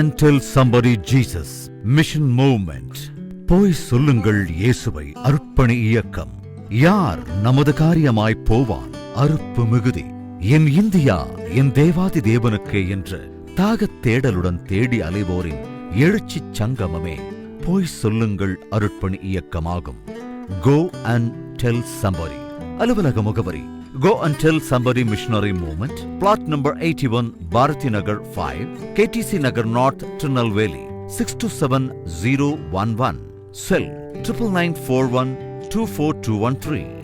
and tell somebody Jesus. Mission Movement. போய் சொல்லுங்கள் இயேசுவை. அர்ப்பணி இயக்கம். யார் நமது காரியமாய் போவான்? அறுப்பு மிகுதி. என் இந்தியா என் தேவாதி தேவனுக்கே என்று தாகத் தேடலுடன் தேடி அலைவோரின் எழுச்சிச் சங்கமமே போய் சொல்லுங்கள் அருட்பணி இயக்கமாகும். Go and tell somebody. அலுவலக முகவரி Go and Tell Somebody Missionary Movement, plot number 81, Bharati Nagar 5, KTC Nagar North, Tirunelveli, 627011. Cell 9941 24213.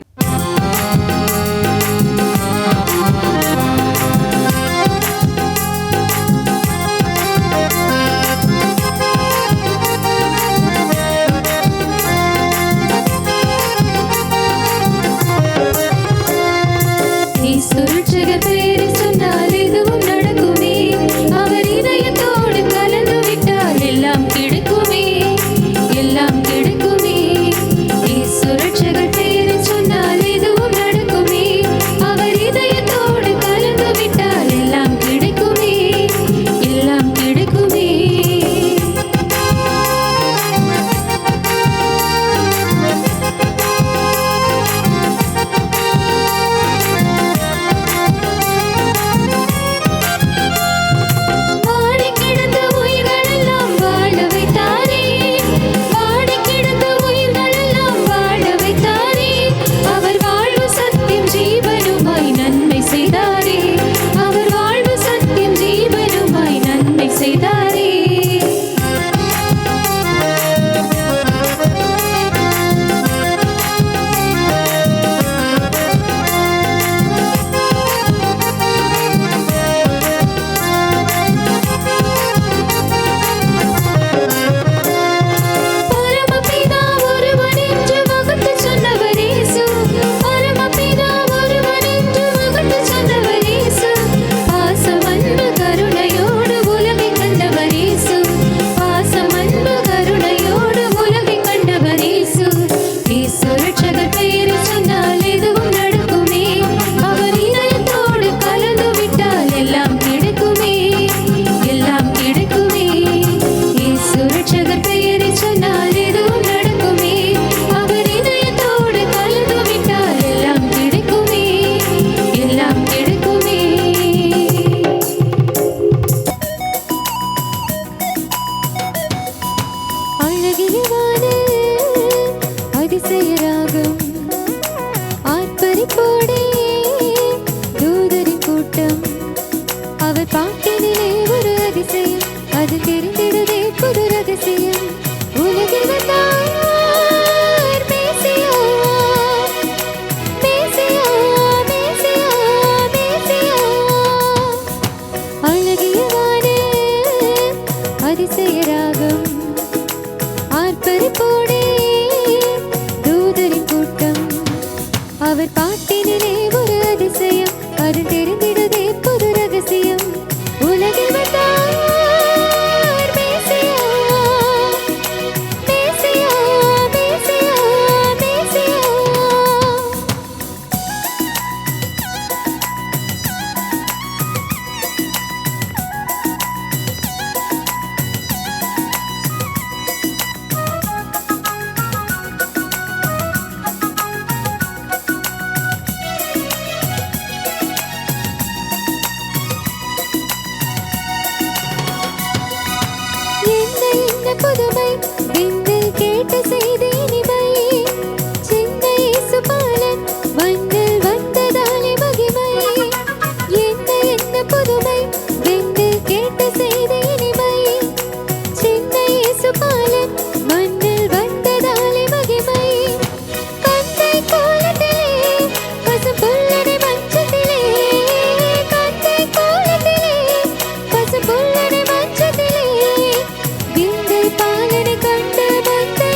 பாலனை கண்ட மந்தை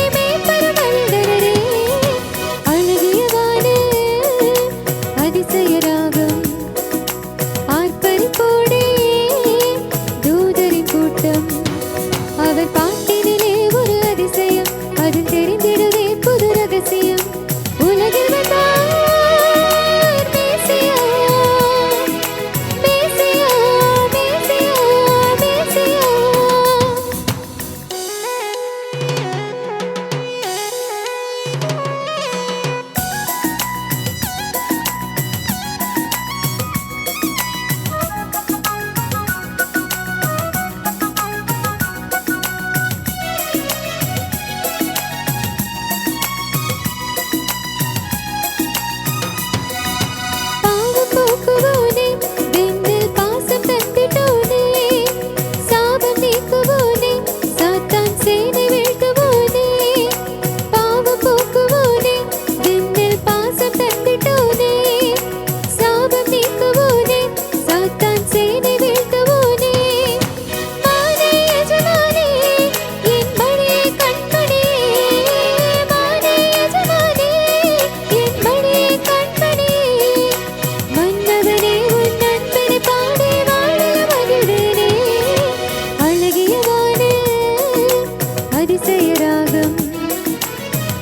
அதிசயராகம்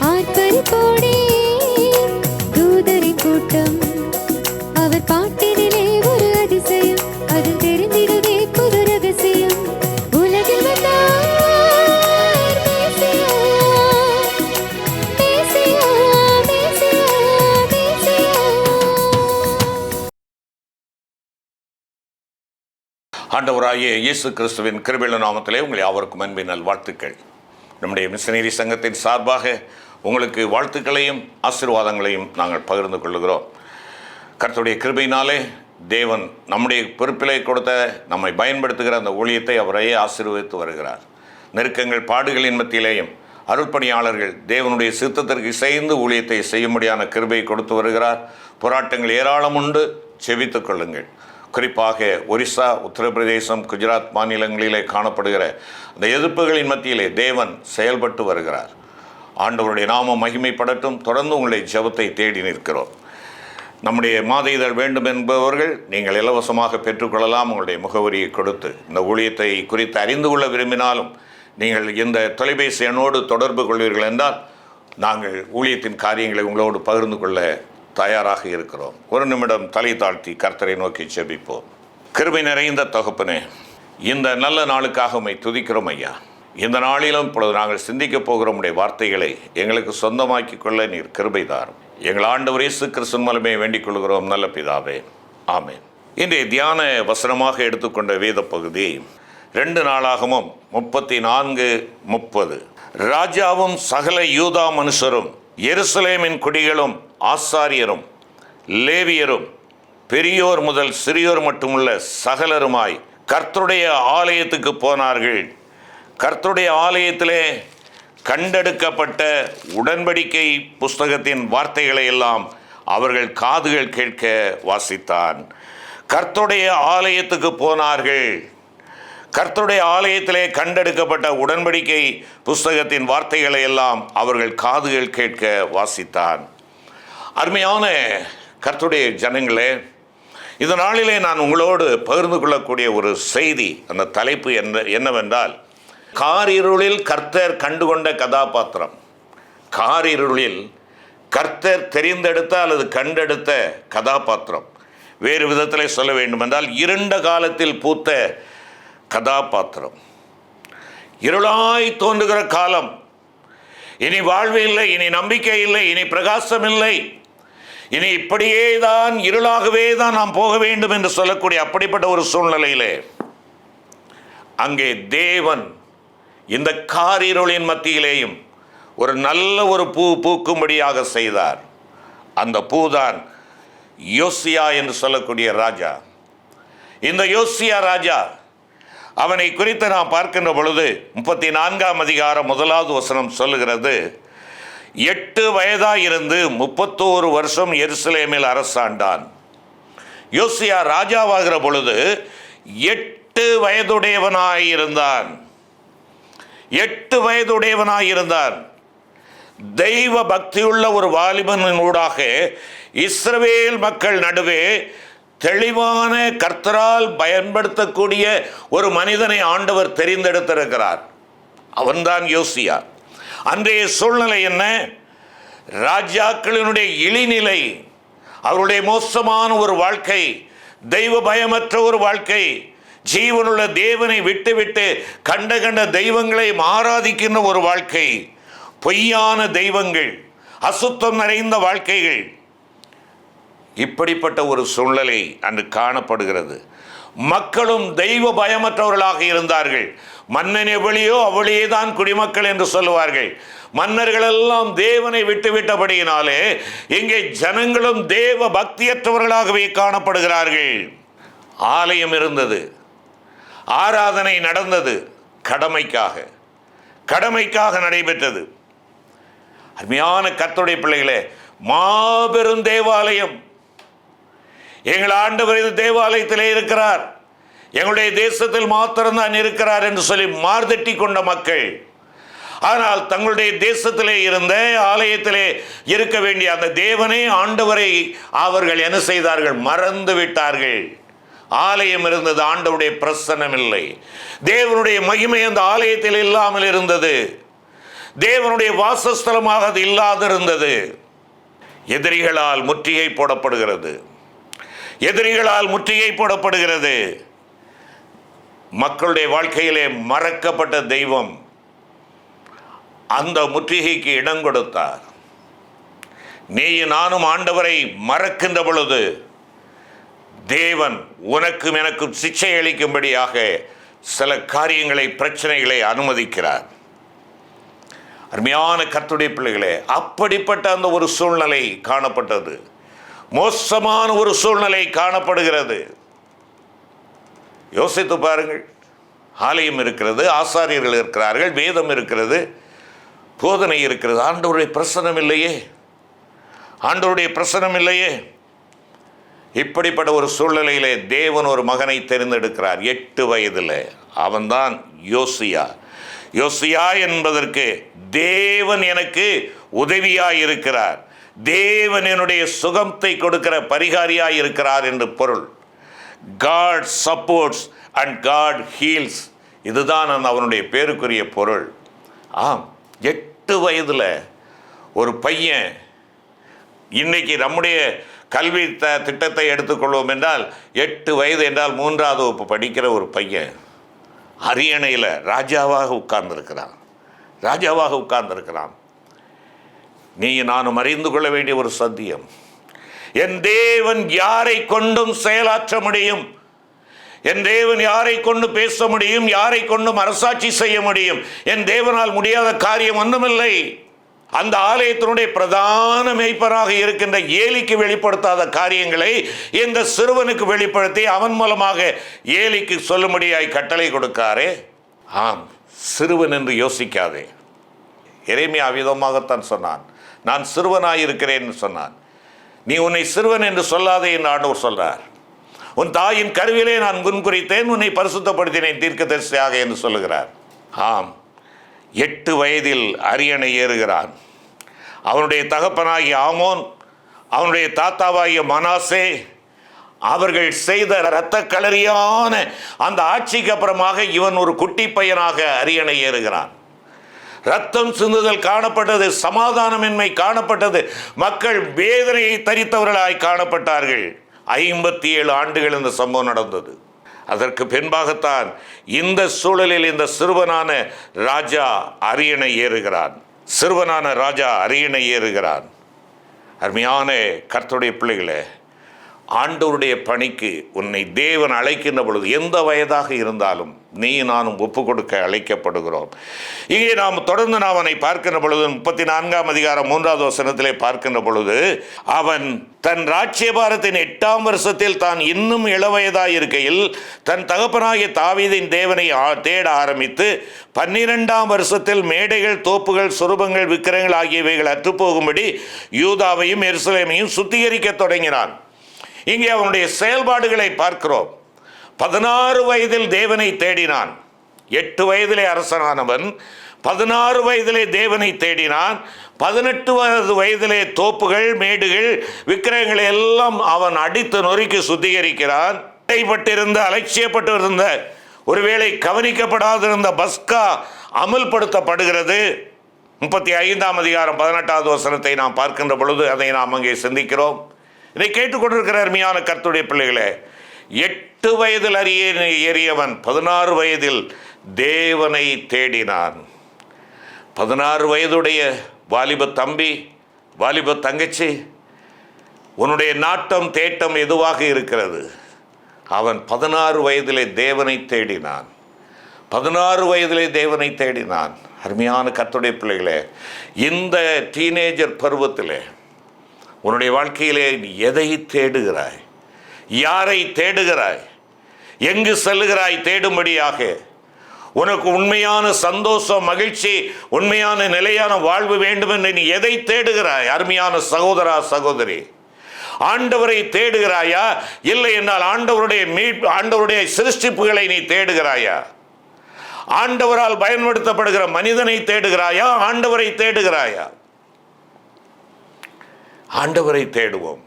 ஆர்ப்பரிப்போடே தூதரின் கூட்டம் அவர் பாட்டினிலே ஒரு அதிசயம் அது தெரிந்திடுதே புது ரகசியம் உலகில் வந்தார் மேசியா, மேசியா, மேசியா, மேசியா. ஆண்டவராகிய இயேசு கிறிஸ்துவின் கிருபையுள்ள நாமத்திலே உங்களை யாவருக்கும் அன்பின் நல்வாழ்த்துக்கள். நம்முடைய மிஷனரி சங்கத்தின் சார்பாக உங்களுக்கு வாழ்த்துக்களையும் ஆசீர்வாதங்களையும் நாங்கள் பகிர்ந்து கொள்கிறோம். கர்த்தருடைய கிருபையினாலே தேவன் நம்முடைய பொறுப்பிலே கொடுத்த நம்மை பயன்படுத்துகிற அந்த ஊழியத்தை அவரையே ஆசீர்வதித்து வருகிறார். நெருக்கங்கள் பாடுகளின் மத்தியிலேயும் அருட்பணியாளர்கள் தேவனுடைய சித்தத்திற்கு இசைந்து ஊழியத்தை செய்யும்படியான கிருபையை கொடுத்து வருகிறார். போராட்டங்கள் ஏராளம் உண்டு, செவித்துக் கொள்ளுங்கள். குறிப்பாக ஒரிசா, உத்தரப்பிரதேசம், குஜராத் மாநிலங்களிலே காணப்படுகிற அந்த எதிர்ப்புகளின் மத்தியிலே தேவன் செயல்பட்டு வருகிறார். ஆண்டவருடைய நாமம் மகிமைப்படட்டும். தொடர்ந்து உங்களுடைய ஜெபத்தை தேடி நிற்கிறோம். நம்முடைய மாத இதழ் வேண்டும் என்பவர்கள் நீங்கள் இலவசமாக பெற்றுக்கொள்ளலாம். உங்களுடைய முகவரியை கொடுத்து இந்த ஊழியத்தை குறித்து அறிந்து கொள்ள விரும்பினாலும் நீங்கள் இந்த தொலைபேசி எண்ணோடு தொடர்பு கொள்வீர்கள் என்றால் நாங்கள் ஊழியத்தின் காரியங்களை உங்களோடு பகிர்ந்து கொள்ள தயாராக இருக்கிறோம். ஒரு நிமிடம் தலை தாழ்த்தி கர்த்தரை நோக்கி ஜெபிப்போம். கிருபை நிறைந்த தகப்பனே, இந்த நல்ல நாளுக்காக உம்மை துதிக்கிறோம் ஐயா. இந்த நாளிலும் இப்பொழுது நாங்கள் சிந்திக்கப் போகிற உம்முடைய வார்த்தைகளை எங்களுக்கு சொந்தமாக்கி கொள்ள நீர் கிருபை தாரும். எங்கள் ஆண்டவர் இயேசு கிறிஸ்துவின் மூலமே வேண்டிக் கொள்கிறோம் நல்ல பிதாவே, ஆமென். இன்றைய தியான வசனமாக எடுத்துக்கொண்ட வேத பகுதி 2 நாளாகமும் 34:30. ராஜாவும் சகல யூதா மனுஷரும் எருசலேமின் குடிகளும் ஆசாரியரும் லேவியரும் பெரியோர் முதல் சிறியோர் மட்டுமுள்ள சகலருமாய் கர்த்தருடைய ஆலயத்துக்கு போனார்கள். கர்த்தருடைய ஆலயத்திலே கண்டெடுக்கப்பட்ட உடன்படிக்கை புஸ்தகத்தின் வார்த்தைகளை எல்லாம் அவர்கள் காதுகள் கேட்க வாசித்தான். கர்த்தருடைய ஆலயத்துக்கு போனார்கள். கர்த்தருடைய ஆலயத்திலே கண்டெடுக்கப்பட்ட உடன்படிக்கை புஸ்தகத்தின் வார்த்தைகளை எல்லாம் அவர்கள் காதுகள் கேட்க வாசித்தான். அருமையான கர்த்தருடைய ஜனங்களே, இந்த நாளிலே நான் உங்களோடு பகிர்ந்து கொள்ளக்கூடிய ஒரு செய்தி, அந்த தலைப்பு என்னவென்றால், காரிருளில் கர்த்தர் கண்டுகொண்ட கதாபாத்திரம். காரிருளில் கர்த்தர் தெரிந்தெடுத்த அல்லது கண்டெடுத்த கதாபாத்திரம். வேறு விதத்தில் சொல்ல வேண்டுமென்றால், இருண்ட காலத்தில் பூத்த கதாபாத்திரம். இருளாய் தோன்றுகிற காலம், இனி வாழ்வு இல்லை, இனி நம்பிக்கை இல்லை, இனி பிரகாசம் இல்லை, இனி இப்படியே தான் இருளாகவே தான் நாம் போக வேண்டும் என்று சொல்லக்கூடிய அப்படிப்பட்ட ஒரு சூழ்நிலையிலே அங்கே தேவன் இந்த காரிருளின் மத்தியிலேயும் ஒரு நல்ல ஒரு பூ பூக்கும்படியாக செய்தார். அந்த பூதான் யோசியா என்று சொல்லக்கூடிய ராஜா. இந்த யோசியா ராஜா, அவனை குறித்து நாம் பார்க்கின்ற பொழுது 34ஆம் அதிகாரம் 1வது வசனம் சொல்லுகிறது, 8 வயதாயிருந்து 31 வருஷம் எருசலேமில் அரசாண்டான். யோசியா ராஜாவாகிற பொழுது 8 வயதுடையவனாயிருந்தான். 8 வயதுடையவனாயிருந்தான். தெய்வ பக்தியுள்ள ஒரு வாலிபனின் ஊடாக இஸ்ரவேல் மக்கள் நடுவே தெளிவான கர்த்தரால் பயன்படுத்தக்கூடிய ஒரு மனிதனை ஆண்டவர் தெரிந்தெடுத்திருக்கிறார். அவன்தான் யோசியா. அன்றைய சூழ்நிலை என்ன? ராஜாக்களினுடைய இழிநிலை, அவருடைய மோசமான ஒரு வாழ்க்கை, தெய்வ பயமற்ற ஒரு வாழ்க்கை, ஜீவனுள்ள தேவனை விட்டுவிட்டு கண்ட தெய்வங்களை ஆராதிக்கின்ற ஒரு வாழ்க்கை, பொய்யான தெய்வங்கள், அசுத்தம் நிறைந்த வாழ்க்கைகள், இப்படிப்பட்ட ஒரு சூழ்நிலை அன்று காணப்படுகிறது. மக்களும் தெய்வ பயமற்றவர்களாக இருந்தார்கள். மன்னன் எவ்வளியோ அவளியே தான் குடிமக்கள் என்று சொல்லுவார்கள். மன்னர்கள் எல்லாம் தேவனை விட்டுவிட்டபடியினாலே இங்கே ஜனங்களும் தேவ பக்தியற்றவர்களாகவே காணப்படுகிறார்கள். ஆலயம் இருந்தது, ஆராதனை நடந்தது, கடமைக்காக நடைபெற்றது. அருமையான கர்த்தருடைய பிள்ளைகளே, மாபெரும் தேவாலயம். எங்கள் ஆண்டவர் இந்த தேவாலயத்திலே இருக்கிறார், எங்களுடைய தேசத்தில் மாத்திரம்தான் இருக்கிறார் என்று சொல்லி மார்தட்டி கொண்ட மக்கள். ஆனால் தங்களுடைய தேசத்திலே இருந்த ஆலயத்திலே இருக்க வேண்டிய அந்த தேவனை, ஆண்டவரை அவர்கள் என்ன செய்தார்கள்? மறந்து விட்டார்கள். ஆலயம் இருந்தது, ஆண்டவருடைய பிரசன்னம் இல்லை. தேவனுடைய மகிமை அந்த ஆலயத்தில் இல்லாமல் இருந்தது. தேவனுடைய வாசஸ்தலமாக அது இல்லாதிருந்தது. எதிரிகளால் முற்றுகை போடப்படுகிறது. எதிரிகளால் முற்றுகை போடப்படுகிறது. மக்களுடைய வாழ்க்கையிலே மறக்கப்பட்ட தெய்வம் அந்த முற்றுகைக்கு இடம் கொடுத்தார். நீ நானும் ஆண்டவரை மறக்கின்ற பொழுது தேவன் உனக்கும் எனக்கும் சிக்ஷை அளிக்கும்படியாக சில காரியங்களை, பிரச்சனைகளை அனுமதிக்கிறார். அருமையான கர்த்தருடைய பிள்ளைகளே, அப்படிப்பட்ட அந்த ஒரு சூழ்நிலை காணப்பட்டது. மோசமான ஒரு சூழ்நிலை காணப்படுகிறது. யோசித்து பாருங்கள். ஆலயம் இருக்கிறது, ஆசாரியர்கள் இருக்கிறார்கள், வேதம் இருக்கிறது, போதனை இருக்கிறது. ஆண்டவருடைய பிரசனம் இல்லையே, ஆண்டவருடைய பிரசனம் இல்லையே. இப்படிப்பட்ட ஒரு சூழ்நிலையிலே தேவன் ஒரு மகனை தெரிந்தெடுக்கிறார். 8 வயதில். அவன்தான் யோசியா. யோசியா என்பதற்கு தேவன் எனக்கு உதவியாய் இருக்கிறார், தேவன் என்னுடைய சுகத்தை கொடுக்கிற பரிகாரியாய் இருக்கிறார் என்று பொருள். God supports and God heals. இதுதான் அவனுடைய பேருக்குரிய பொருள். ஆம், 8 வயதில் ஒரு பையன். இன்னைக்கு நம்முடைய கல்வி திட்டத்தை எடுத்துக்கொள்வோம் என்றால் 8 வயது என்றால் 3ஆவது வகுப்பு படிக்கிற ஒரு பையன் அரியணையில் ராஜாவாக உட்கார்ந்திருக்கிறான். ராஜாவாக உட்கார்ந்திருக்கிறான். நீ நானும் அறிந்து கொள்ள வேண்டிய ஒரு சத்தியம், என் தேவன் யாரை கொண்டும் செயலாற்ற முடியும், என் தேவன் யாரை கொண்டு பேச முடியும், யாரை கொண்டும் அரசாட்சி செய்ய முடியும். என் தேவனால் முடியாத காரியம் ஒன்றுமில்லை. அந்த ஆலயத்தினுடைய பிரதான மேய்ப்பராக இருக்கின்ற ஏலிக்கு வெளிப்படுத்தாத காரியங்களை இந்த சிறுவனுக்கு வெளிப்படுத்தி அவன் மூலமாக ஏலிக்கு சொல்லும்படியாய் கட்டளை கொடுக்காரே. ஆம், சிறுவன் என்று யோசிக்காதே. எரேமியா விதமாகத்தான் சொன்னான், நான் சிறுவனாயிருக்கிறேன் சொன்னான். நீ உன்னை சிறுவன் என்று சொல்லாதே என்று ஆண்டவர் சொல்றார். உன் தாயின் கருவிலே நான் முன்குறித்தேன், உன்னை பரிசுத்தப்படுத்தினேன் தீர்க்கதரிசியாக என்று சொல்லுகிறார். ஆம், 8 வயதில் அரியணை ஏறுகிறான். அவனுடைய தகப்பனாகிய ஆமோன், அவனுடைய தாத்தாவாகிய மனாசே, அவர்கள் செய்த இரத்த களரியான அந்த ஆட்சிக்கு அப்புறமாக இவன் ஒரு குட்டி பையனாக அரியணை ஏறுகிறான். ரத்தம் சிந்துதல் காணப்பட்டது, சமாதானமின்மை காணப்பட்டது, மக்கள் வேதனையை தரித்தவர்களாய் காணப்பட்டார்கள். 57 ஆண்டுகள் இந்த சம்பவம் நடந்தது. அதற்கு பின்பாகத்தான் இந்த சூழலில் இந்த சிறுவனான ராஜா அரியணை ஏறுகிறான். சிறுவனான ராஜா அரியணை ஏறுகிறான். அருமையான கர்த்தருடைய பிள்ளைகளே, ஆண்டவருடைய பணிக்கு உன்னை தேவன் அழைக்கின்ற பொழுது எந்த வயதாக இருந்தாலும் நீ நானும் ஒப்பு கொடுக்க அழைக்கப்படுகிறோம். இங்கே நாம் தொடர்ந்து அவனை பார்க்கின்ற பொழுது 34ஆம் அதிகாரம் 3வது வசனத்திலே பார்க்கின்ற பொழுது, அவன் தன் ராஜ்யபாரத்தின் 8ஆம் வருஷத்தில் தான் இன்னும் இளவயதாய் இருக்கையில் தன் தகப்பனாகிய தாவீதின் தேவனை தேட ஆரம்பித்து 12ஆம் வருஷத்தில் மேடைகள், தோப்புகள், சுரூபங்கள், விக்கிரங்கள் ஆகியவைகள் அற்றுப்போகும்படி யூதாவையும் எருசலேமையும் சுத்திகரிக்க தொடங்கினான். இங்கே அவனுடைய செயல்பாடுகளை பார்க்கிறோம். 16 வயதில் தேவனை தேடினான். 8 வயதிலே அரசனானவன் 16 வயதிலே தேவனை தேடினான். 18 வயதிலே தோப்புகள், மேடுகள், விக்கிரகங்களை எல்லாம் அவன் அடித்து நொறுக்கி சுத்திகரிக்கிறான். அலைப்பட்டிருந்த, அலட்சியப்பட்டிருந்த, ஒருவேளை கவனிக்கப்படாதிருந்த பஸ்கா அமல்படுத்தப்படுகிறது. 35ஆம் அதிகாரம் 18வது வசனத்தை நாம் பார்க்கின்ற பொழுது அதை நாம் அங்கே சிந்திக்கிறோம். இதை கேட்டுக்கொண்டிருக்கிற அருமையான கர்த்தருடைய பிள்ளைகளே, 8 வயதில் ஏறியவன் 16 வயதில் தேவனை தேடினான். 16 வயதுடைய வாலிப தம்பி, வாலிப தங்கச்சி, உன்னுடைய நாட்டம் தேட்டம் எதுவாக இருக்கிறது? அவன் 16 வயதிலே தேவனை தேடினான். 16 வயதிலே தேவனை தேடினான். அருமையான கர்த்தருடைய பிள்ளைகளே, இந்த டீனேஜர் பருவத்திலே உன்னுடைய வாழ்க்கையிலே நீ எதை தேடுகிறாய்? யாரை தேடுகிறாய்? எங்கு செல்லுகிறாய் தேடும்படியாக? உனக்கு உண்மையான சந்தோஷம், மகிழ்ச்சி, உண்மையான நிலையான வாழ்வு வேண்டும் என்று நீ எதை தேடுகிறாய்? அருமையான சகோதரா, சகோதரி, ஆண்டவரை தேடுகிறாயா? இல்லை என்றால் ஆண்டவருடைய சிருஷ்டிப்புகளை நீ தேடுகிறாயா? ஆண்டவரால் பயன்படுத்தப்படுகிற மனிதனை தேடுகிறாயா? ஆண்டவரை தேடுகிறாயா? ஆண்டவரை தேடுவோம்,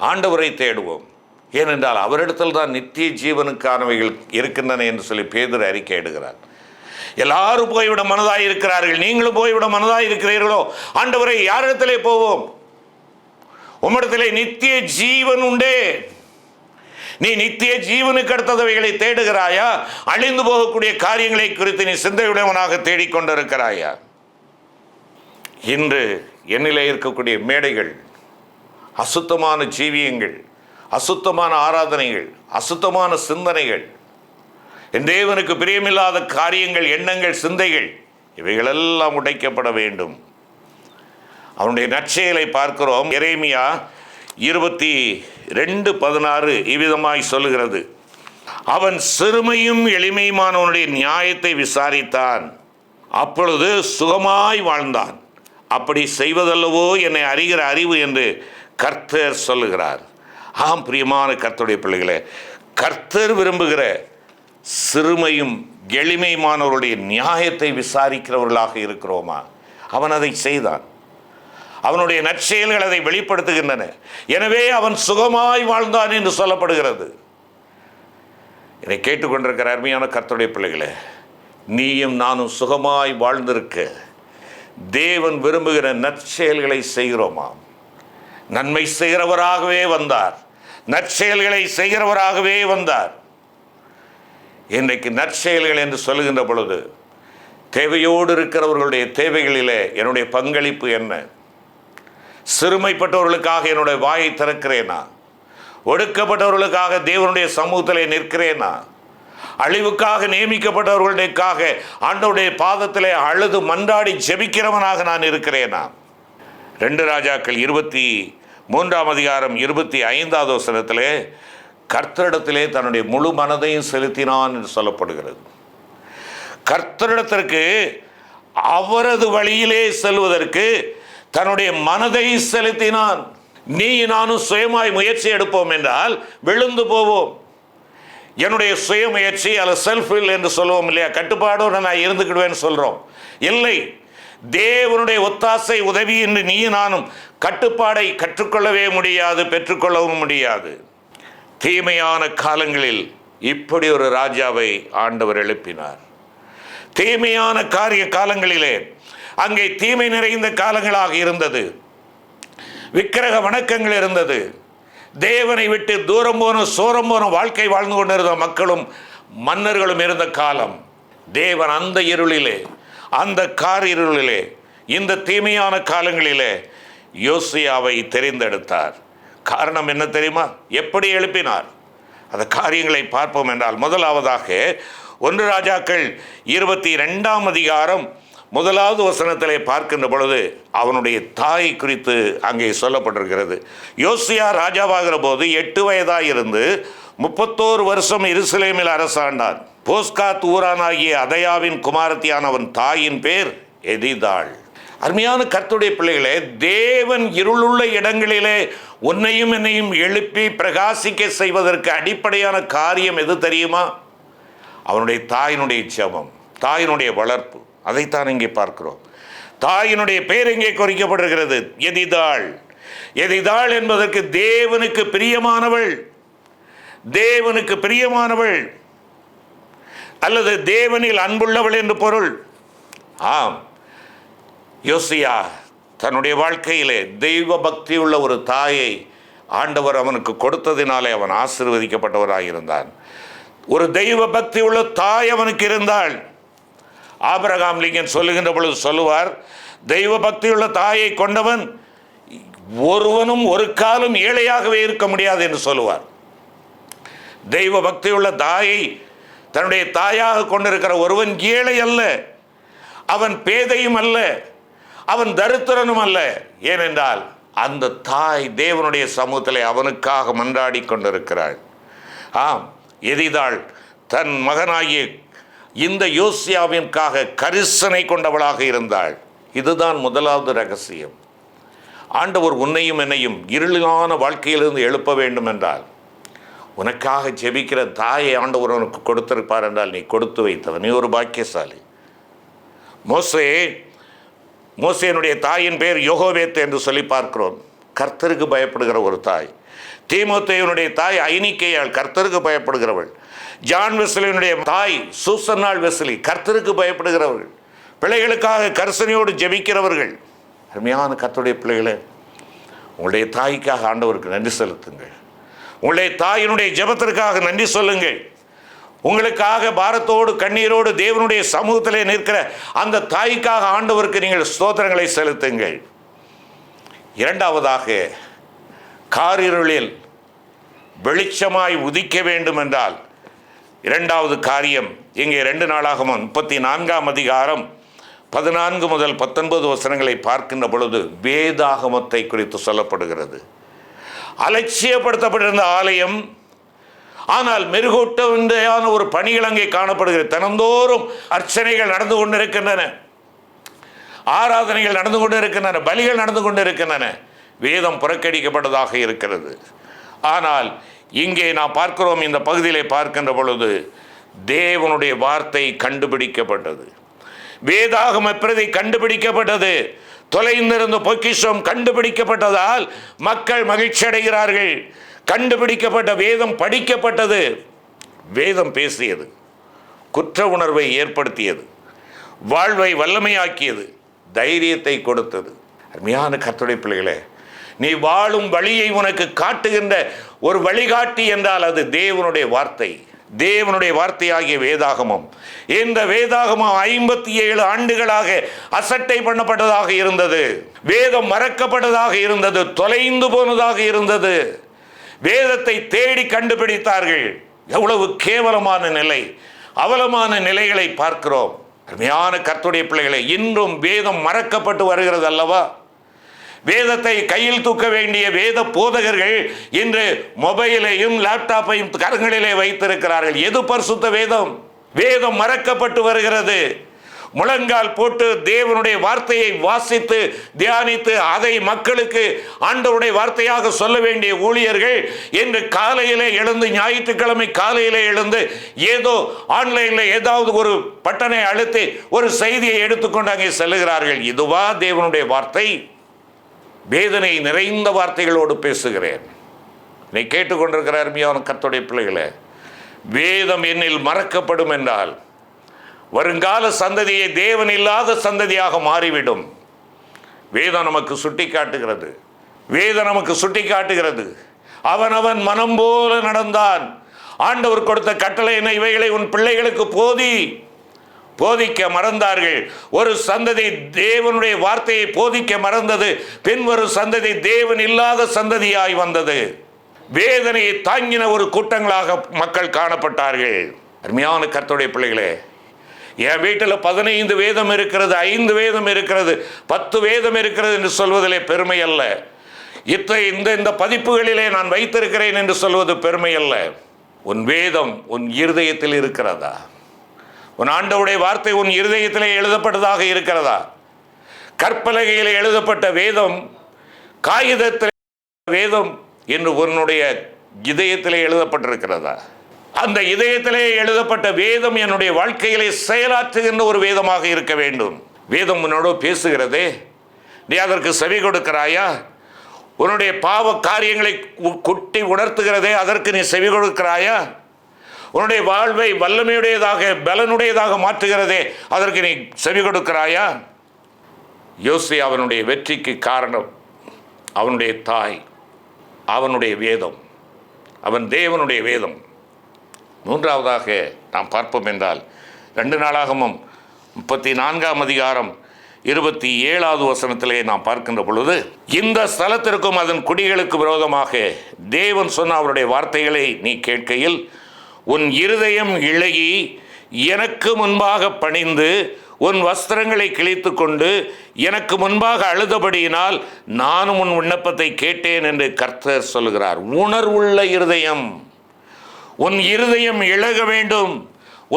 ஆண்டவரை தேடுவோம். ஏனென்றால் அவரிடத்தில் தான் நித்திய ஜீவனுக்கானவைகள் இருக்கின்றன என்று சொல்லி பேதுரு அறிக்கையிடுகிறார். எல்லாரும் போய்விட மனதாய் இருக்கிறார்கள், நீங்களும் போய்விட மனதாய் இருக்கிறீர்களோ? ஆண்டவரே, யாரிடத்திலே போவோம்? உம்மிடத்திலே நித்திய ஜீவன் உண்டே. நீ நித்திய ஜீவனுக்கு அடுத்தவைகளை தேடுகிறாயா? அழிந்து போகக்கூடிய காரியங்களை குறித்து நீ சிந்தையுடையவனாக தேடிக்கொண்டிருக்கிறாயா? இன்று என்னிலே இருக்கக்கூடிய மேடைகள் அசுத்தமான ஜீவியங்கள், அசுத்தமான ஆராதனைகள், அசுத்தமான சிந்தனைகள், என் தேவனுக்கு பிரியமில்லாத காரியங்கள், எண்ணங்கள், சிந்தைகள், இவைகளெல்லாம் உடைக்கப்பட வேண்டும். அவனுடைய நற்செயலை பார்க்கிறோம். எரேமியா 22:16 இவ்விதமாய் சொல்லுகிறது: அவன் சிறுமையும் எளிமையுமானவனுடைய நியாயத்தை விசாரித்தான், அப்பொழுது சுகமாய் வாழ்ந்தான். அப்படி செய்வதல்லவோ என்னை அறிகிற அறிவு என்று கர்த்தர் சொல்லுகிறார். ஆம், பிரியமான கர்த்தருடைய பிள்ளைகளே, கர்த்தர் விரும்புகிற சிறுமையும் எளிமையுமானவருடைய நியாயத்தை விசாரிக்கிறவர்களாக இருக்கிறோமா? அவன் அதை செய்தான். அவனுடைய நற்செயல்கள் அதை வெளிப்படுத்துகின்றன. எனவே அவன் சுகமாய் வாழ்ந்தான் என்று சொல்லப்படுகிறது. இதை கேட்டுக்கொண்டிருக்கிற அருமையான கர்த்தருடைய பிள்ளைகளே, நீயும் நானும் சுகமாய் வாழ்ந்திருக்க தேவன் விரும்புகிற நற்செயல்களை செய்கிறோமா? நன்மை செய்கிறவராகவே வந்தார், நற்செயல்களை செய்கிறவராகவே வந்தார். இன்றைக்கு நற்செயல்கள் என்று சொல்லுகின்ற பொழுது தேவையோடு இருக்கிறவர்களுடைய தேவைகளிலே என்னுடைய பங்களிப்பு என்ன? சிறுமைப்பட்டவர்களுக்காக என்னுடைய வாயை திறக்கிறேனா? ஒடுக்கப்பட்டவர்களுக்காக தேவனுடைய சமூகத்திலே நிற்கிறேனா? அழிவுக்காக நியமிக்கப்பட்டவர்களுக்காக ஆண்டவருடைய பாதத்திலே அழுது மன்றாடி ஜெபிக்கிறவனாக நான் இருக்கிறேனா? 2 ராஜாக்கள் 23:25 வசனத்திலே கர்த்தரிடத்திலே தன்னுடைய முழு மனதையும் செலுத்தினான் என்று சொல்லப்படுகிறது. கர்த்தரிடத்திற்கு அவரது வழியிலே செல்வதற்கு தன்னுடைய மனதை செலுத்தினான். நீ நானும் சுயமாய் முயற்சி எடுப்போம் என்றால் விழுந்து போவோம். என்னுடைய சுயமுயற்சி அல்லது செல்ஃபில் என்று சொல்லுவோம் இல்லையா, கட்டுப்பாடோடு நான் இருந்துக்கிடுவேன்னு சொல்கிறோம். இல்லை, தேவனுடைய ஒத்தாசை உதவி என்று நீ நானும் கட்டுப்பாடை கற்றுக்கொள்ளவே முடியாது, பெற்றுக்கொள்ளவும் முடியாது. தீமையான காலங்களில் இப்படி ஒரு ராஜாவை ஆண்டவர் எழுப்பினார். தீமையான காலங்களிலே, அங்கே தீமை நிறைந்த காலங்களாக இருந்தது, விக்கிரக வணக்கங்கள் இருந்தது, தேவனை விட்டு தூரம் போன சோரம் போன வாழ்க்கை வாழ்ந்து கொண்டிருந்த மக்களும் மன்னர்களும் இருந்த காலம். தேவன் அந்த இருளிலே, அந்த இருளிலே, இந்த தீமையான காலங்களிலே யோசியாவை தெரிந்தெடுத்தார். காரணம் என்ன தெரியுமா? எப்படி எழுப்பினார்? அந்த காரியங்களை பார்ப்போம் என்றால், முதலாவதாக 1 ராஜாக்கள் 22 1 வசனத்திலே பார்க்கின்ற பொழுது அவனுடைய தாய் குறித்து அங்கே சொல்லப்பட்டிருக்கிறது. யோசியா ராஜாவாகிற போது 8 வயதாக இருந்து 31 வருஷம் எருசலேமில் அரசாண்டான். போஸ்காத் ஊரானாகிய அதயாவின் குமாரத்தியான அவன் தாயின் பேர் எதிதாள். அருமையான கர்த்தருடைய பிள்ளைகளே, தேவன் இருளுள்ள இடங்களிலே உன்னையும் என்னையும் எழுப்பி பிரகாசிக்க செய்வதற்கு அடிப்படையான காரியம் எது தெரியுமா? அவனுடைய தாயினுடைய ஜெபம், தாயினுடைய வளர்ப்பு. அதைத்தான் இங்கே பார்க்கிறோம். தாயினுடைய பெயர் இங்கே குறிக்கப்பட்டிருக்கிறது, எதிதாள். எதிதாள் என்பதற்கு தேவனுக்கு பிரியமானவள், தேவனுக்கு பிரியமானவள் அல்லது தேவனில் அன்புள்ளவள் என்று பொருள். ஆம், யோசியா தன்னுடைய வாழ்க்கையிலே தெய்வ பக்தி உள்ள ஒரு தாயை ஆண்டவர் அவனுக்கு கொடுத்ததினாலே அவன் ஆசீர்வதிக்கப்பட்டவராக இருந்தான். ஒரு தெய்வ பக்தி உள்ள தாய் அவனுக்கு இருந்தாள். ஆபிரகாம் லிங்கன் சொல்லுகின்ற பொழுது சொல்லுவார், தெய்வ பக்தியுள்ள தாயை கொண்டவன் ஒருவனும் ஒரு காலம் ஏழையாகவே இருக்க முடியாது என்று சொல்லுவார். தெய்வ பக்தியுள்ள தாயை தன்னுடைய தாயாக கொண்டிருக்கிற ஒருவன் ஏழை அல்ல, அவன் பேதையும் அல்ல, அவன் தரித்திரனும் அல்ல. ஏனென்றால் அந்த தாய் தேவனுடைய சமூகத்திலே அவனுக்காக மன்றாடி கொண்டிருக்கிறாள். ஆம், எதிதாள் தன் மகனாகிய இந்த யோசியாவிற்காக கரிசனை கொண்டவளாக இருந்தாள். இதுதான் முதலாவது ரகசியம். ஆண்டவர் உன்னையும் என்னையும் இருளான வாழ்க்கையிலிருந்து எழுப்ப வேண்டும் என்றால், உனக்காக ஜெபிக்கிற தாயை ஆண்டவர் உனக்கு கொடுத்திருப்பார் என்றால் நீ கொடுத்து வைத்தவன், நீ ஒரு பாக்கியசாலி. மோசேனுடைய தாயின் பேர் யோகோவேத் என்று சொல்லி பார்க்கிறோம். கர்த்தருக்கு பயப்படுகிற ஒரு தாய், தீமோத்தேயுனுடைய தாய் ஐனிக்கேயாள் கர்த்தருக்கு பயப்படுகிறவள். ஜான் வெஸ்லியினுடைய தாய் சூசன்னாள் வெஸ்லி கர்த்தருக்கு பயப்படுகிறவர்கள், பிள்ளைகளுக்காக கரிசனையோடு ஜெபிக்கிறவர்கள். அருமையான கர்த்தருடைய பிள்ளைகளே, உங்களுடைய தாய்க்காக ஆண்டவருக்கு நன்றி செலுத்துங்கள். உங்களுடைய தாயினுடைய ஜெபத்திற்காக நன்றி சொல்லுங்கள். உங்களுக்காக பாரத்தோடு கண்ணீரோடு தேவனுடைய சமூகத்திலே நிற்கிற அந்த தாய்க்காக ஆண்டவருக்கு நீங்கள் ஸ்தோத்திரங்களை செலுத்துங்கள். இரண்டாவதாக, காரிருளில் வெளிச்சமாய் உதிக்க வேண்டும் என்றால் இரண்டாவது காரியம் இங்கே 2 நாளாகமம் 34ஆம் அதிகாரம் 14 முதல் 19 வசனங்களை பார்க்கின்ற பொழுது வேதாகமத்தை குறித்து சொல்லப்படுகிறது. அலட்சியப்படுத்தப்பட்டிருந்த ஆலயம், ஆனால் மெருகூட்டமான ஒரு பணிகள் அங்கே காணப்படுகிறது. தினந்தோறும் அர்ச்சனைகள் நடந்து கொண்டிருக்கின்றன, ஆராதனைகள் நடந்து கொண்டிருக்கின்றன, பலிகள் நடந்து கொண்டிருக்கின்றன. வேதம் புறக்கணிக்கப்பட்டதாக இருக்கிறது. ஆனால் இங்கே நாம் பார்க்கிறோம், இந்த பகுதியிலே பார்க்கின்ற பொழுது தேவனுடைய வார்த்தை கண்டுபிடிக்கப்பட்டது. வேதாகம பிரதி கண்டுபிடிக்கப்பட்டது. தொலைந்திருந்த பொக்கிஷம் கண்டுபிடிக்கப்பட்டதால் மக்கள் மகிழ்ச்சி அடைகிறார்கள். கண்டுபிடிக்கப்பட்ட வேதம் படிக்கப்பட்டது. வேதம் பேசியது, குற்ற உணர்வை ஏற்படுத்தியது, வாழ்வை வல்லமையாக்கியது, தைரியத்தை கொடுத்தது. அருமையான கர்த்தருடைய பிள்ளைகளே, நீ வாழும் வழியை உனக்கு காட்டுகின்ற ஒரு வழிகாட்டி என்றால் அது தேவனுடைய வார்த்தை, தேவனுடைய வார்த்தையாகிய வேதாகமம். இந்த வேதாகமம் 57 ஆண்டுகளாக அசட்டை பண்ணப்பட்டதாக இருந்தது. வேதம் மறக்கப்பட்டதாக இருந்தது, தொலைந்து போனதாக இருந்தது. வேதத்தை தேடி கண்டுபிடித்தார்கள். எவ்வளவு கேவலமான நிலை, அவலமான நிலைகளை பார்க்கிறோம். அருமையான கர்த்தருடைய பிள்ளைகளை, இன்றும் வேதம் மறக்கப்பட்டு வருகிறது அல்லவா? வேதத்தை கையில் தூக்க வேண்டிய வேத போதகர்கள் இன்று மொபைலையும் லேப்டாப்பையும் கரங்களிலே வைத்திருக்கிறார்கள். எது பரிசுத்த வேதம்? வேதம் மறக்கப்பட்டு வருகிறது. முழங்கால் போட்டு தேவனுடைய வார்த்தையை வாசித்து தியானித்து அதை மக்களுக்கு ஆண்டவருடைய வார்த்தையாக சொல்ல வேண்டிய ஊழியர்கள் இன்று காலையிலே எழுந்து, ஞாயிற்றுக்கிழமை காலையிலே எழுந்து ஏதோ ஆன்லைனில் ஏதாவது ஒரு பட்டனை அழுத்தி ஒரு செய்தியை எடுத்துக்கொண்டு அங்கே செல்லுகிறார்கள். இதுவா தேவனுடைய வார்த்தை? வேதனை நிறைந்த வார்த்தைகளோடு பேசுகிறேன். என்னை கேட்டுக்கொண்டிருக்கிற அருமையான கர்த்தருடைய பிள்ளைகளே, வேதம் என்னில் மறக்கப்படும் என்றால் வருங்கால சந்ததியை தேவன் இல்லாத சந்ததியாக மாறிவிடும். வேதம் நமக்கு சுட்டி காட்டுகிறது. வேதம் நமக்கு சுட்டி காட்டுகிறது. அவனவன் மனம் போல நடந்தான். ஆண்டவர் கொடுத்த கட்டளை என்ன? இவைகளை உன் பிள்ளைகளுக்கு போதிக்க மறந்தார்கள். ஒரு சந்ததி தேவனுடைய வார்த்தையை போதிக்க மறந்தது. பின்வரும் சந்ததி தேவன் இல்லாத சந்ததியாய் வந்தது. வேதனையை தாங்கின ஒரு கூட்டங்களாக மக்கள் காணப்பட்டார்கள். அருமையான கர்த்தருடைய பிள்ளைகளே, என் வீட்டில் 15 வேதம் இருக்கிறது, 5 வேதம் இருக்கிறது, 10 வேதம் இருக்கிறது என்று சொல்வதிலே பெருமை அல்ல. இந்த பதிப்புகளிலே நான் வைத்திருக்கிறேன் என்று சொல்வது பெருமை அல்ல. உன் வேதம் உன் இருதயத்தில் இருக்கிறதா? உன் ஆண்டவருடைய வார்த்தை உன் இருதயத்திலே எழுதப்பட்டதாக இருக்கிறதா? கற்பலகையில் எழுதப்பட்ட வேதம், காகிதத்தில் வேதம் என்று உன்னுடைய இதயத்திலே எழுதப்பட்டிருக்கிறதா? அந்த இதயத்திலே எழுதப்பட்ட வேதம் என்னுடைய வாழ்க்கையிலே செயலாற்றுகின்ற ஒரு வேதமாக இருக்க வேண்டும். வேதம் உன்னோடு பேசுகிறதே, நீ அதற்கு செவி கொடுக்கிறாயா? உன்னுடைய பாவ காரியங்களை குட்டி உணர்த்துகிறதே, அதற்கு நீ செவி கொடுக்கிறாயா? உன்னுடைய வாழ்வை வல்லமையுடையதாக பலனுடையதாக மாற்றுகிறதே, அதற்கு நீ செவி கொடுக்கிறாயா? யோசி அவனுடைய வெற்றிக்கு காரணம் அவனுடைய தாய், அவனுடைய வேதம், அவன் தேவனுடைய வேதம். மூன்றாவதாக நாம் பார்ப்போம் என்றால் 2 நாளாகமம் 34ஆம் அதிகாரம் 27வது வசனத்திலே நாம் பார்க்கின்ற பொழுது, இந்த ஸ்தலத்திற்கும் அதன் குடிகளுக்கு விரோதமாக தேவன் சொன்ன அவருடைய வார்த்தைகளை நீ கேட்கையில் உன் இருதயம் இளகி எனக்கு முன்பாக பணிந்து உன் வஸ்திரங்களை கிழித்து கொண்டு எனக்கு முன்பாக அழுதபடியினால் நானும் உன் விண்ணப்பத்தை கேட்டேன் என்று கர்த்தர் சொல்கிறார். உணர்வுள்ள இருதயம், உன் இருதயம் இழக வேண்டும்,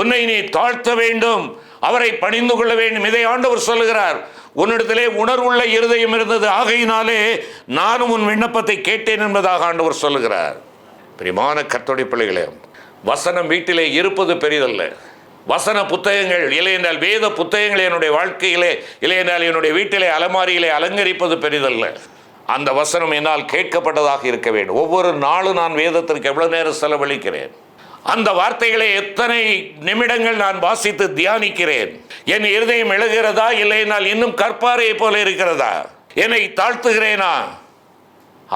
உன்னை நீ தாழ்த்த வேண்டும், அவரை பணிந்து கொள்ள வேண்டும். இதை ஆண்டவர் சொல்லுகிறார். உன்னிடத்திலே உணர்வுள்ள இருதயம் இருந்தது, ஆகையினாலே நானும் உன் விண்ணப்பத்தை கேட்டேன் என்பதாக ஆண்டவர் சொல்லுகிறார். பிரியமான கர்த்தருடைய பிள்ளைகளே, வசனம் வீட்டிலே இருப்பது பெரிதல்ல. வசன புத்தகங்கள் இல்லையென்றால் வேத புத்தகங்கள் என்னுடைய வாழ்க்கையிலே இல்லையென்றால் என்னுடைய வீட்டிலே அலமாரியிலே அலங்கரிப்பது பெரிதல்ல. அந்த வசனம் என்னால் கேட்கப்பட்டதாக இருக்க வேண்டும். ஒவ்வொரு நாளும் நான் வேதத்திற்கு எவ்வளவு நேரம் செலவழிக்கிறேன், அந்த வார்த்தைகளை எத்தனை நிமிடங்கள் நான் வாசித்து தியானிக்கிறேன். என் இருதயம் எழுகிறதா, இல்லை நான் இன்னும் கற்பாரையை போல இருக்கிறதா, என்னை தாழ்த்துகிறேனா?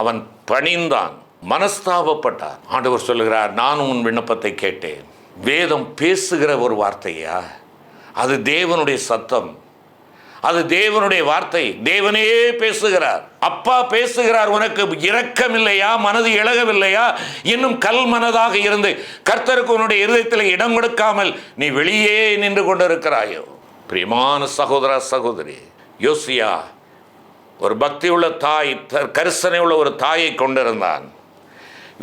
அவன் பணிந்தான், மனஸ்தாபப்பட்டான். ஆண்டவர் சொல்லுகிறார், நான் உன் விண்ணப்பத்தை கேட்டேன். வேதம் பேசுகிற ஒரு வார்த்தையா? அது தேவனுடைய சத்தம், அது தேவனுடைய வார்த்தை. தேவனே பேசுகிறார், அப்பா பேசுகிறார். உனக்கு இரக்கம் இல்லையா, மனது இழகவில்லையா, இன்னும் கல் மனதாக இருந்து கர்த்தருக்கு உன்னுடைய இருதயத்தில் இடம் கொடுக்காமல் நீ வெளியே நின்று கொண்டிருக்கிறாயோ? பிரியமான சகோதர சகோதரி, யோசியா ஒரு பக்தி உள்ள தாய், கரிசனை உள்ள ஒரு தாயை கொண்டிருந்தான்.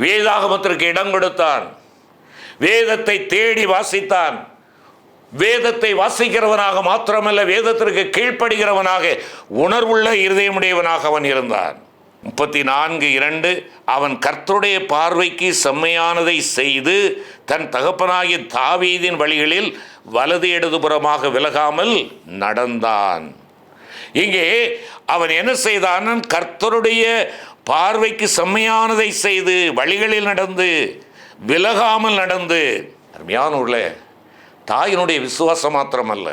வேதாகமத்திற்கு இடம் கொடுத்தான், வேதத்தை தேடி வாசித்தான். வேதத்தை வாசிக்கிறவனாக மாத்திரமல்ல, வேதத்திற்கு கீழ்ப்படுகிறவனாக, உணர்வுள்ள இருதயமுடையவனாக அவன் இருந்தான். 34:2 அவன் கர்த்தருடைய பார்வைக்கு செம்மையானதை செய்து தன் தகப்பனாகிய தாவீதின் வழிகளில் வலது இடதுபுறமாக விலகாமல் நடந்தான். இங்கே அவன் என்ன செய்தான்? கர்த்தருடைய பார்வைக்கு செம்மையானதை செய்து வழிகளில் நடந்து விலகாமல் நடந்து. அருமையானவர்களே, தாயினுடைய விசுவாசம் மாத்திரமல்ல,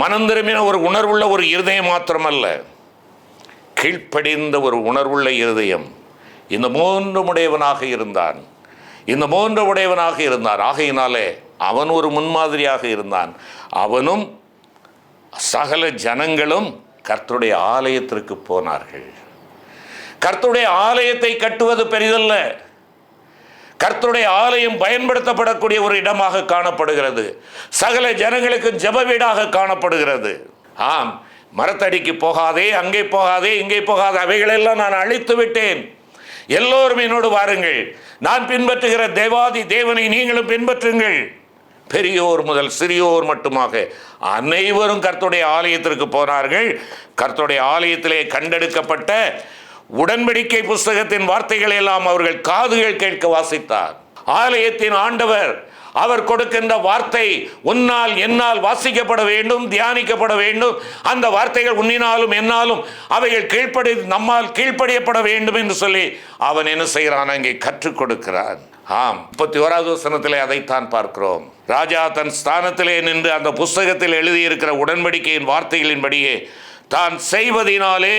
மனம் திரும்பின ஒரு உணர்வுள்ள ஒரு இருதயம் மாத்திரமல்ல, கீழ்ப்படிந்த ஒரு உணர்வுள்ள இருதயம். இந்த மூன்றும் உடையவனாக இருந்தான், இந்த மூன்று உடையவனாக இருந்தான். ஆகையினாலே அவன் ஒரு முன்மாதிரியாக இருந்தான். அவனும் சகல ஜனங்களும் கர்த்தருடைய ஆலயத்திற்கு போனார்கள். கர்த்தருடைய ஆலயத்தை கட்டுவது பெரிதல்ல, கர்த்தருடைய ஆலயம் பயன்படுத்தப்படக்கூடிய ஒரு இடமாக காணப்படுகிறது. சகல ஜனங்களுக்கு ஜெப வீடாக காணப்படுகிறது. ஆம், மரத்தடிக்கு போகாதே, அங்கே போகாதே, இங்கே போகாதே, அவைகளெல்லாம் நான் அழித்து விட்டேன். எல்லோரும் என்னோடு வாருங்கள், நான் பின்பற்றுகிற தேவாதி தேவனை நீங்களும் பின்பற்றுங்கள். பெரியோர் முதல் சிறியோர் மட்டுமாக அனைவரும் கர்த்தருடைய ஆலயத்திற்கு போனார்கள். கர்த்தருடைய ஆலயத்திலே கண்டெடுக்கப்பட்ட உடன்படிக்கை புஸ்தகத்தின் வார்த்தைகளை எல்லாம் அவர்கள் காதுகள் கேட்க வாசித்தார். ஆலயத்தின் ஆண்டவர் அவர் கொடுக்கின்ற வார்த்தை உன்னால் என்னால் வாசிக்கப்பட வேண்டும், தியானிக்கப்பட வேண்டும். அந்த வார்த்தைகள் உன்னினாலும் என்னாலும் அவைகள் நம்மால் கீழ்ப்படியப்பட வேண்டும் என்று சொல்லி அவன் என்ன செய்கிறான்? அங்கே கற்றுக் கொடுக்கிறான். ஆம், 31வது வசனத்திலே அதைத்தான் பார்க்கிறோம். ராஜா தன் ஸ்தானத்திலே நின்று அந்த புஸ்தகத்தில் எழுதியிருக்கிற உடன்படிக்கையின் வார்த்தைகளின்படியே தான் செய்வதினாலே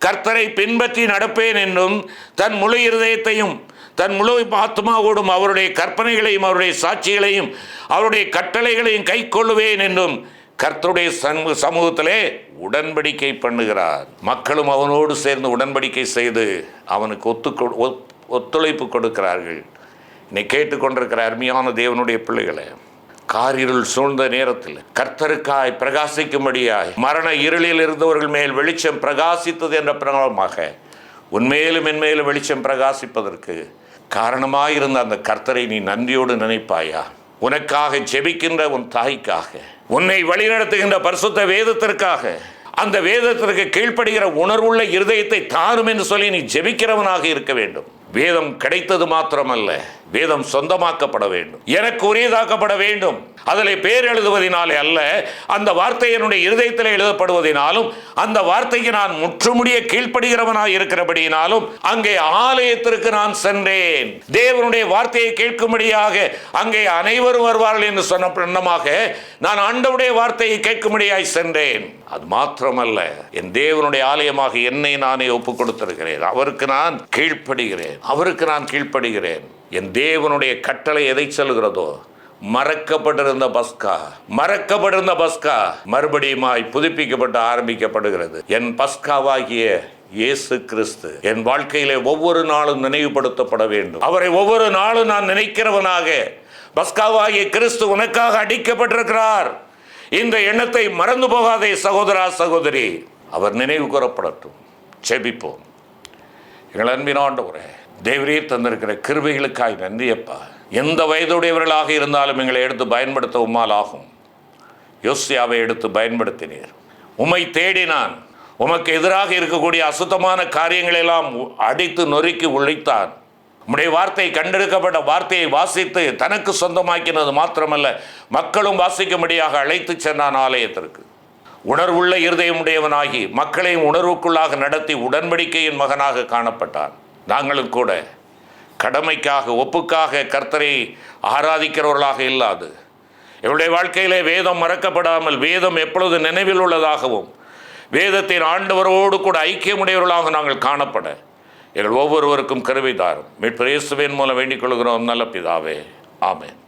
கர்த்தரை பின்பற்றி நடப்பேன் என்றும், தன் முழு இருதயத்தையும் தன் முழு ஆத்மாவோடும் அவருடைய கற்பனைகளையும் அவருடைய சாட்சிகளையும் அவருடைய கட்டளைகளையும் கை கொள்ளுவேன் என்றும் கர்த்தருடைய சமூகத்திலே உடன்படிக்கை பண்ணுகிறார். மக்களும் அவனோடு சேர்ந்து உடன்படிக்கை செய்து அவனுக்கு ஒத்துழைப்பு கொடுக்கிறார்கள். இன்னை கேட்டுக்கொண்டிருக்கிற அருமையான தேவனுடைய பிள்ளைகளை, காரிருள் சூழ்ந்த நேரத்தில் கர்த்தருக்காய் பிரகாசிக்கும்படியாய் மரண இருளில் இருந்தவர்கள் மேல் வெளிச்சம் பிரகாசித்தது என்ற பிரகாரமாக உன்மேலும் என்மேலும் வெளிச்சம் பிரகாசிப்பதற்கு காரணமாயிருந்த அந்த கர்த்தரை நீ நன்றியோடு நினைப்பாயா? உனக்காக ஜெபிக்கின்ற உன் தாய்க்காக, உன்னை வழிநடத்துகின்ற பரிசுத்த வேதத்திற்காக, அந்த வேதத்திற்கு கீழ்ப்படுகிற உணர்வுள்ள இருதயத்தை தாரும் என்று சொல்லி நீ ஜெபிக்கிறவனாக இருக்க வேண்டும். வேதம் கிடைத்தது மாத்திரமல்ல, வேதம் சொந்தமாக்கப்பட வேண்டும், எனக்கு உரியதாக்கப்பட வேண்டும். அதில் பேர் எழுதுவதனாலே அல்ல, அந்த வார்த்தை என்னுடைய இருதயத்தில் எழுதப்படுவதனாலும், அந்த வார்த்தைக்கு நான் முற்றுமுடிய கீழ்ப்படுகிறவனாக இருக்கிறபடியினாலும் அங்கே ஆலயத்திற்கு நான் சென்றேன். தேவனுடைய வார்த்தையை கேட்கும்படியாக அங்கே அனைவரும் வருவார்கள் என்று சொன்ன பின்னமாக நான் ஆண்டவருடைய வார்த்தையை கேட்கும்படியாய் சென்றேன். அது மாத்திரமல்ல, என் தேவனுடைய ஆலயமாக என்னை நானே ஒப்புக் கொடுத்திருக்கிறேன். அவருக்கு நான் கீழ்ப்படுகிறேன், அவருக்கு நான் கீழ்ப்படுகிறேன். என் தேவனுடைய கட்டளை எதை சொல்கிறதோ, மறக்கப்பட்டிருந்த பஸ்கா மறுபடியுமாய் புதுப்பிக்கப்பட்டு ஆரம்பிக்கப்படுகிறது. என் பஸ்காவாகிய இயேசு கிறிஸ்து என் வாழ்க்கையிலே ஒவ்வொரு நாளும் நினைவுபடுத்தப்பட வேண்டும். அவரை ஒவ்வொரு நாளும் நான் நினைக்கிறவனாக, பஸ்காவாகிய கிறிஸ்து உனக்காக அடிக்கப்பட்டிருக்கிறார், இந்த எண்ணத்தை மறந்து போகாதே சகோதரா சகோதரி. அவர் நினைவு கூறப்படட்டும். ஜெபிப்போம். எங்கள் அன்பின் ஆண்டவரே, தேவரீர் தந்திருக்கிற கிருபைகளுக்காய் நன்றியப்பா. எந்த வயதுடையவர்களாக இருந்தாலும் எங்களை எடுத்து பயன்படுத்த உம்மால் ஆகும். யோசியாவை எடுத்து பயன்படுத்தினீர். உம்மை தேடினான், உமக்கு எதிராக இருக்கக்கூடிய அசுத்தமான காரியங்களெல்லாம் அடித்து நொறுக்கி ஒழித்தான். உம்முடைய வார்த்தை கண்டெடுக்கப்பட்ட வார்த்தையை வாசித்து தனக்கு சொந்தமாக்கினது மாத்திரமல்ல, மக்களும் வாசிக்கும்படியாக அழைத்து சென்றான் ஆலயத்திற்கு. உணர்வுள்ள இருதயமுடையவனாகி மக்களையும் உணர்வுக்குள்ளாக நடத்தி உடன்படிக்கையின் மகனாக காணப்பட்டான். நாங்களும் கூட கடமைக்காக ஒப்புக்காக கர்த்தரை ஆராதிக்கிறவர்களாக இல்லாது எங்களுடைய வாழ்க்கையிலே வேதம் மறக்கப்படாமல் வேதம் எப்பொழுது நினைவில் உள்ளதாகவும் வேதத்தின் ஆண்டவரோடு கூட ஐக்கியமுடையவர்களாக நாங்கள் காணப்பட எங்கள் ஒவ்வொருவருக்கும் கிருபை தாரும். மீட்பர் இயேசுவின் மூலம் வேண்டிக் கொள்கிறோம் நல்ல பிதாவே. ஆமென்.